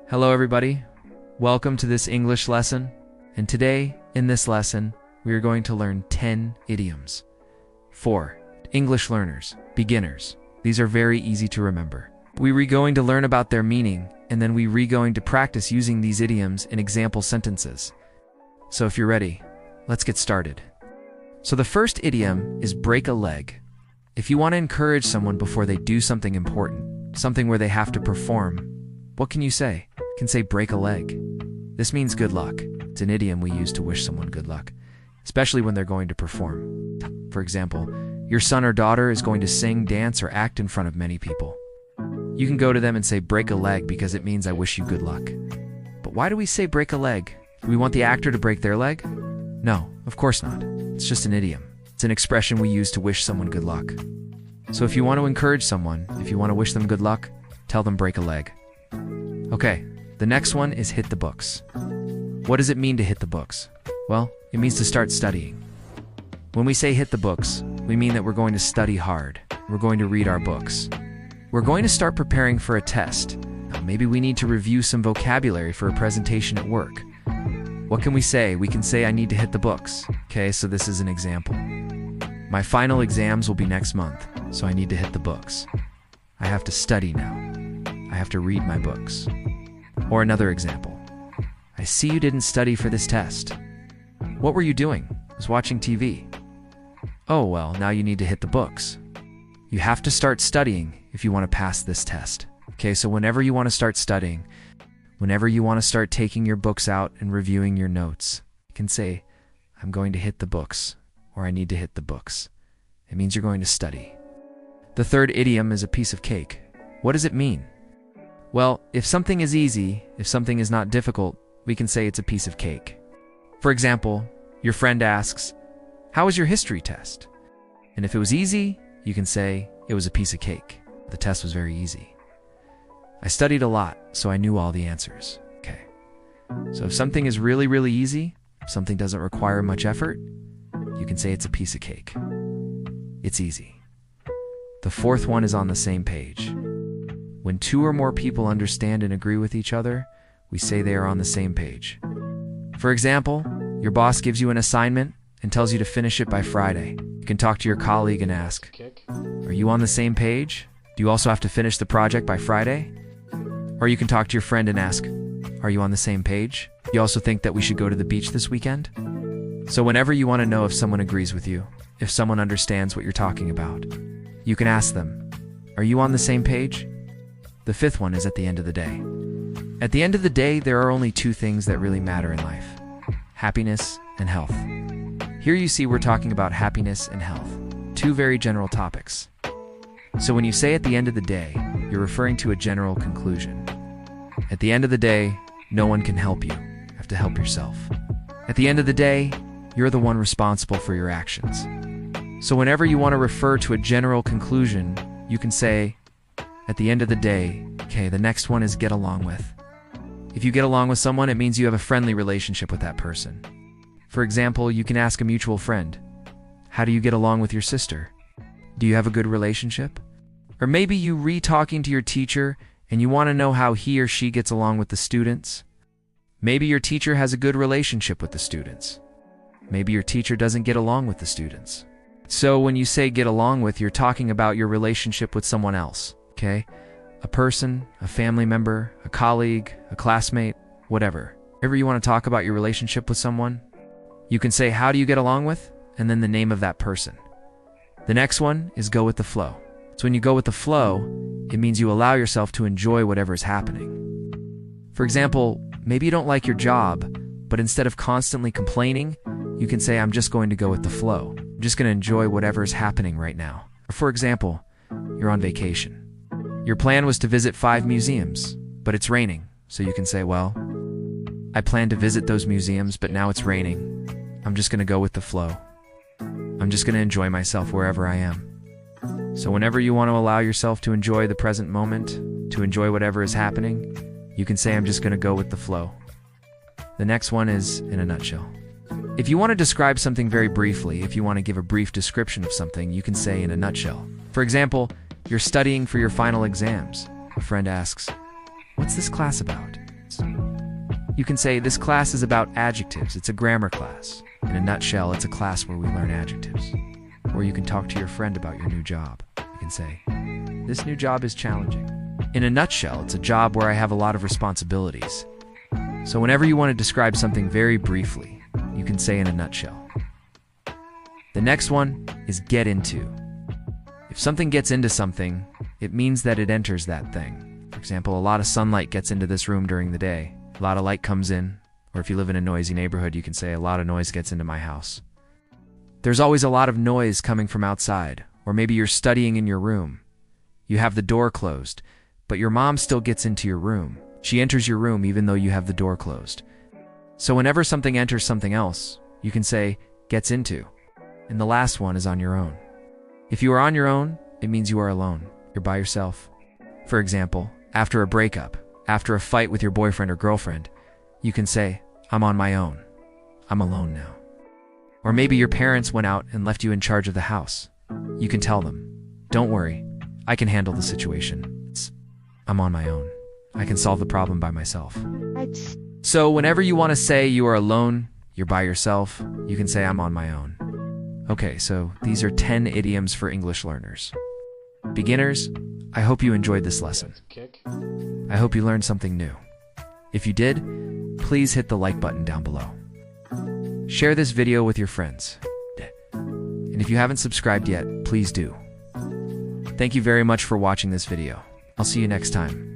Hello everybody, welcome to this English lesson, and today, in this lesson, we are going to learn 10 idioms. For English learners, beginners, these are very easy to remember. We are going to learn about their meaning, and then we are going to practice using these idioms in example sentences. So if you're ready, let's get started. So the first idiom is break a leg. If you want to encourage someone before they do something important, something where they have to perform, what can you say? You can say break a leg. This means good luck. It's an idiom we use to wish someone good luck, especially when they're going to perform. For example, your son or daughter is going to sing, dance, or act in front of many people. You can go to them and say break a leg because it means I wish you good luck. But why do we say break a leg? Do we want the actor to break their leg? No, of course not. It's just an idiom. It's an expression we use to wish someone good luck. So if you want to encourage someone, if you want to wish them good luck, tell them break a leg. Okay, the next one is hit the books. What does it mean to hit the books? Well, it means to start studying. When we say hit the books, we mean that we're going to study hard. We're going to read our books. We're going to start preparing for a test. Now, maybe we need to review some vocabulary for a presentation at work. What can we say? We can say I need to hit the books. Okay, so this is an example. My final exams will be next month, so I need to hit the books. I have to study now. I have to read my books. Or another example. I see you didn't study for this test. What were you doing? I was watching TV. Oh, well, now you need to hit the books. You have to start studying if you want to pass this test. Okay, so whenever you want to start studying, whenever you want to start taking your books out and reviewing your notes, you can say, I'm going to hit the books, or I need to hit the books. It means you're going to study. The third idiom is a piece of cake. What does it mean? Well, if something is easy, if something is not difficult, we can say it's a piece of cake. For example, your friend asks, how was your history test? And if it was easy, you can say it was a piece of cake. The test was very easy. I studied a lot, so I knew all the answers. Okay. So if something is really, really easy, if something doesn't require much effort, you can say it's a piece of cake. It's easy. The fourth one is on the same page. When two or more people understand and agree with each other, we say they are on the same page. For example, your boss gives you an assignment and tells you to finish it by Friday. You can talk to your colleague and ask, are you on the same page? Do you also have to finish the project by Friday? Or you can talk to your friend and ask, are you on the same page? You also think that we should go to the beach this weekend? So whenever you want to know if someone agrees with you, if someone understands what you're talking about, you can ask them, are you on the same page? The fifth one is at the end of the day. At the end of the day, there are only two things that really matter in life: happiness and health. Here you see we're talking about happiness and health, two very general topics. So when you say at the end of the day, you're referring to a general conclusion. At the end of the day, no one can help you. You have to help yourself. At the end of the day, you're the one responsible for your actions. So whenever you want to refer to a general conclusion, you can say, at the end of the day, okay, the next one is get along with. If you get along with someone, it means you have a friendly relationship with that person. For example, you can ask a mutual friend, how do you get along with your sister? Do you have a good relationship? Or maybe you re-talking to your teacher and you want to know how he or she gets along with the students. Maybe your teacher has a good relationship with the students. Maybe your teacher doesn't get along with the students. So when you say get along with, you're talking about your relationship with someone else, okay? A person, a family member, a colleague, a classmate, whatever. Whenever you want to talk about your relationship with someone, you can say, how do you get along with? And then the name of that person. The next one is go with the flow. So when you go with the flow, it means you allow yourself to enjoy whatever is happening. For example, maybe you don't like your job, but instead of constantly complaining, you can say, I'm just going to go with the flow. I'm just going to enjoy whatever is happening right now. Or for example, you're on vacation. Your plan was to visit 5 museums, but it's raining. So you can say, well, I planned to visit those museums, but now it's raining. I'm just going to go with the flow. I'm just going to enjoy myself wherever I am. So whenever you want to allow yourself to enjoy the present moment, to enjoy whatever is happening, you can say, I'm just going to go with the flow. The next one is in a nutshell. If you want to describe something very briefly, if you want to give a brief description of something, you can say in a nutshell. For example, you're studying for your final exams. A friend asks, What's this class about? You can say, this class is about adjectives. It's a grammar class. In a nutshell, it's a class where we learn adjectives. Or you can talk to your friend about your new job. You can say, this new job is challenging. In a nutshell, it's a job where I have a lot of responsibilities. So whenever you want to describe something very briefly, you can say in a nutshell. The next one is get into. If something gets into something, it means that it enters that thing. For example, a lot of sunlight gets into this room during the day. A lot of light comes in. Or if you live in a noisy neighborhood, you can say a lot of noise gets into my house. There's always a lot of noise coming from outside. Or maybe you're studying in your room. You have the door closed, but your mom still gets into your room. She enters your room even though you have the door closed. So whenever something enters something else, you can say gets into. And the last one is on your own. If you are on your own, it means you are alone. You're by yourself. For example, after a breakup, after a fight with your boyfriend or girlfriend, you can say, I'm on my own. I'm alone now. Or maybe your parents went out and left you in charge of the house. You can tell them, don't worry, I can handle the situation. I'm on my own. I can solve the problem by myself. So whenever you want to say you are alone, you're by yourself, you can say I'm on my own. Okay, so these are 10 idioms for English learners. Beginners, I hope you enjoyed this lesson. I hope you learned something new. If you did, please hit the like button down below. Share this video with your friends. And if you haven't subscribed yet, please do. Thank you very much for watching this video. I'll see you next time.